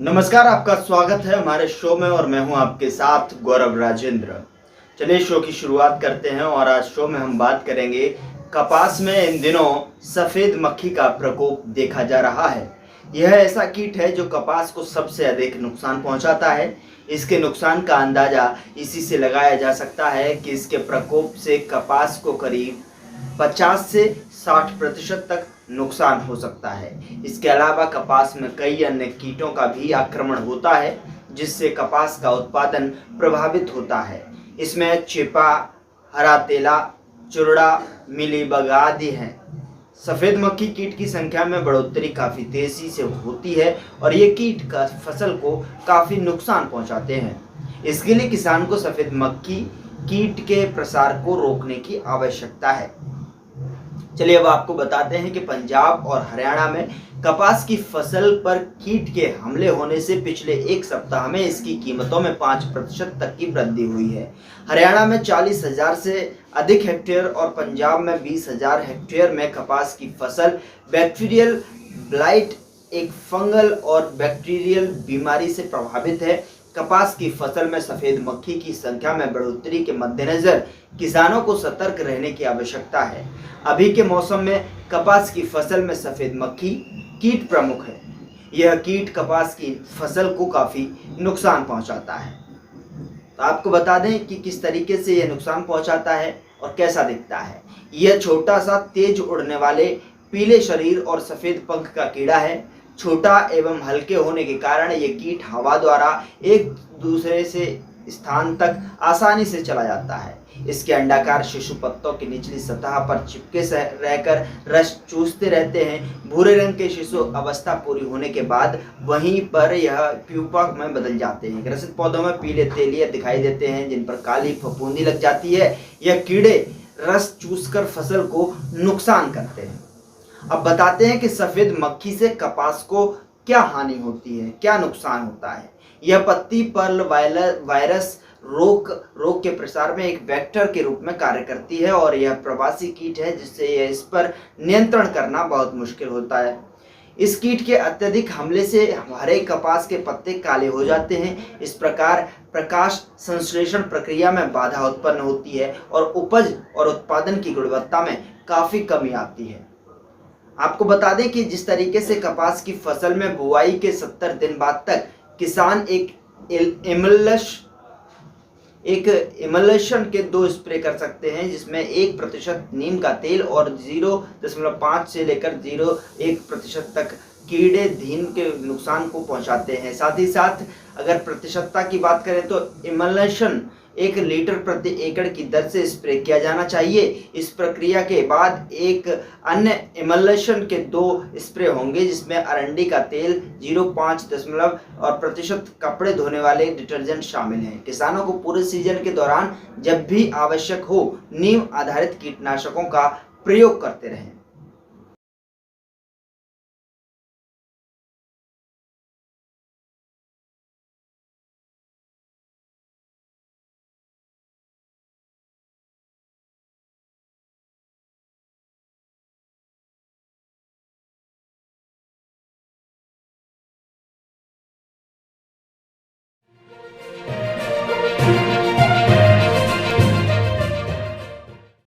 नमस्कार, आपका स्वागत है हमारे शो में और मैं हूं आपके साथ गौरव राजेंद्र। चलिए शो की शुरुआत करते हैं और आज शो में हम बात करेंगे कपास में इन दिनों सफ़ेद मक्खी का प्रकोप देखा जा रहा है। यह ऐसा कीट है जो कपास को सबसे अधिक नुकसान पहुंचाता है। इसके नुकसान का अंदाज़ा इसी से लगाया जा सकता है कि इसके प्रकोप से कपास को करीब 50 से 60% तक नुकसान हो सकता है। इसके अलावा कपास में कई अन्य कीटों का भी आक्रमण होता है जिससे कपास का उत्पादन प्रभावित होता है। इसमें चेपा, हरा तेला, चुरड़ा, मिलीबग आदि हैं। सफ़ेद मक्खी कीट की संख्या में बढ़ोतरी काफ़ी तेज़ी से होती है और ये कीट का फसल को काफ़ी नुकसान पहुंचाते हैं। इसके लिए किसान को सफ़ेद मक्खी कीट के प्रसार को रोकने की आवश्यकता है। चलिए अब आपको बताते हैं कि पंजाब और हरियाणा में कपास की फसल पर कीट के हमले होने से पिछले एक सप्ताह में इसकी कीमतों में 5% तक की वृद्धि हुई है। हरियाणा में 40,000 से अधिक हेक्टेयर और पंजाब में 20,000 हेक्टेयर में कपास की फसल बैक्टीरियल ब्लाइट, एक फंगल और बैक्टीरियल बीमारी से प्रभावित है। कपास की फसल में सफ़ेद मक्खी की संख्या में बढ़ोतरी के मद्देनज़र किसानों को सतर्क रहने की आवश्यकता है। अभी के मौसम में कपास की फसल में सफ़ेद मक्खी कीट प्रमुख है। यह कीट कपास की फसल को काफ़ी नुकसान पहुंचाता है। तो आपको बता दें कि किस तरीके से यह नुकसान पहुंचाता है और कैसा दिखता है। यह छोटा सा तेज उड़ने वाले पीले शरीर और सफ़ेद पंख का कीड़ा है। छोटा एवं हल्के होने के कारण ये कीट हवा द्वारा एक दूसरे से स्थान तक आसानी से चला जाता है। इसके अंडाकार शिशु पत्तों की निचली सतह पर चिपके रहकर रस चूसते रहते हैं। भूरे रंग के शिशु अवस्था पूरी होने के बाद वहीं पर यह प्यूपा में बदल जाते हैं। ग्रसित पौधों में पीले तेलिए दिखाई देते हैं जिन पर काली फफूंदी लग जाती है। यह कीड़े रस चूसकर फसल को नुकसान करते हैं। अब बताते हैं कि सफ़ेद मक्खी से कपास को क्या हानि होती है, क्या नुकसान होता है। यह पत्ती पर्ल वायरस रोग के प्रसार में एक वेक्टर के रूप में कार्य करती है और यह प्रवासी कीट है जिससे यह इस पर नियंत्रण करना बहुत मुश्किल होता है। इस कीट के अत्यधिक हमले से हमारे कपास के पत्ते काले हो जाते हैं। इस प्रकार प्रकाश संश्लेषण प्रक्रिया में बाधा उत्पन्न होती है और उपज और उत्पादन की गुणवत्ता में काफ़ी कमी आती है। आपको बता दें कि जिस तरीके से कपास की फसल में बुआई के 70 दिन बाद तक किसान एक इमल्शन के 2 स्प्रे कर सकते हैं जिसमें 1% नीम का तेल और 0.5 से लेकर 0.1% तक कीड़े धीन के नुकसान को पहुंचाते हैं। साथ ही साथ अगर प्रतिशतता की बात करें तो इमल्शन 1 लीटर प्रति एकड़ की दर से स्प्रे किया जाना चाहिए। इस प्रक्रिया के बाद एक अन्य इमल्शन के 2 स्प्रे होंगे जिसमें अरंडी का तेल 0.5 और प्रतिशत कपड़े धोने वाले डिटर्जेंट शामिल हैं। किसानों को पूरे सीजन के दौरान जब भी आवश्यक हो नीम आधारित कीटनाशकों का प्रयोग करते रहें।